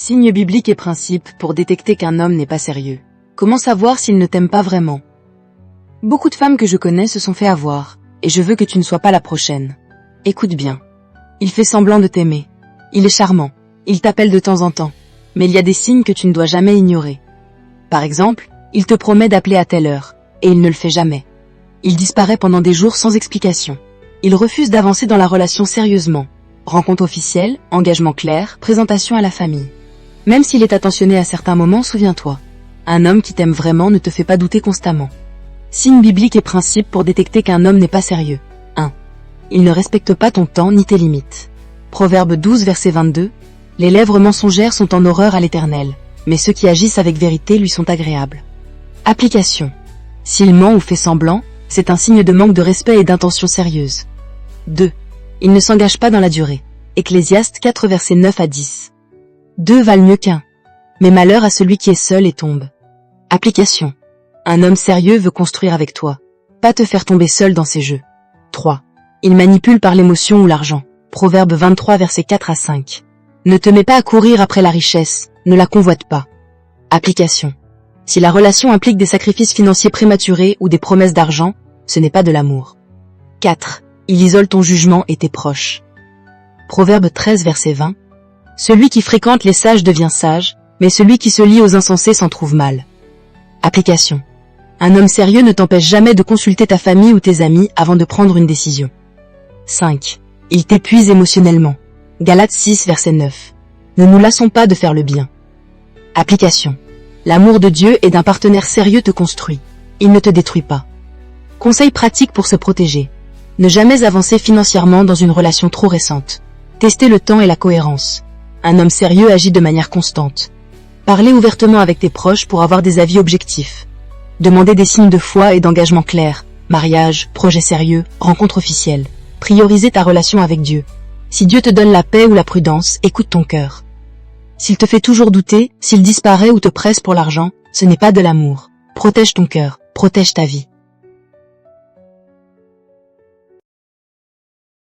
Signes bibliques et principes pour détecter qu'un homme n'est pas sérieux. Comment savoir s'il ne t'aime pas vraiment? Beaucoup de femmes que je connais se sont fait avoir, et je veux que tu ne sois pas la prochaine. Écoute bien. Il fait semblant de t'aimer. Il est charmant. Il t'appelle de temps en temps. Mais il y a des signes que tu ne dois jamais ignorer. Par exemple, il te promet d'appeler à telle heure, et il ne le fait jamais. Il disparaît pendant des jours sans explication. Il refuse d'avancer dans la relation sérieusement. Rencontre officielle, engagement clair, présentation à la famille. Même s'il est attentionné à certains moments, souviens-toi. Un homme qui t'aime vraiment ne te fait pas douter constamment. Signes bibliques et principes pour détecter qu'un homme n'est pas sérieux. 1. Il ne respecte pas ton temps ni tes limites. Proverbe 12 verset 22. Les lèvres mensongères sont en horreur à l'Éternel, mais ceux qui agissent avec vérité lui sont agréables. Application. S'il ment ou fait semblant, c'est un signe de manque de respect et d'intention sérieuse. 2. Il ne s'engage pas dans la durée. Ecclésiaste 4 versets 9 à 10. 2 valent mieux qu'un. Mais malheur à celui qui est seul et tombe. Application. Un homme sérieux veut construire avec toi, pas te faire tomber seul dans ses jeux. 3. Il manipule par l'émotion ou l'argent. Proverbe 23 versets 4 à 5. Ne te mets pas à courir après la richesse, ne la convoite pas. Application. Si la relation implique des sacrifices financiers prématurés ou des promesses d'argent, ce n'est pas de l'amour. 4. Il isole ton jugement et tes proches. Proverbe 13 verset 20. Celui qui fréquente les sages devient sage, mais celui qui se lie aux insensés s'en trouve mal. Application. Un homme sérieux ne t'empêche jamais de consulter ta famille ou tes amis avant de prendre une décision. 5. Il t'épuise émotionnellement. Galates 6 verset 9. Ne nous lassons pas de faire le bien. Application. L'amour de Dieu et d'un partenaire sérieux te construit. Il ne te détruit pas. Conseils pratiques pour se protéger. Ne jamais avancer financièrement dans une relation trop récente. Tester le temps et la cohérence. Un homme sérieux agit de manière constante. Parlez ouvertement avec tes proches pour avoir des avis objectifs. Demandez des signes de foi et d'engagement clairs. Mariage, projet sérieux, rencontre officielle. Priorisez ta relation avec Dieu. Si Dieu te donne la paix ou la prudence, écoute ton cœur. S'il te fait toujours douter, s'il disparaît ou te presse pour l'argent, ce n'est pas de l'amour. Protège ton cœur, protège ta vie.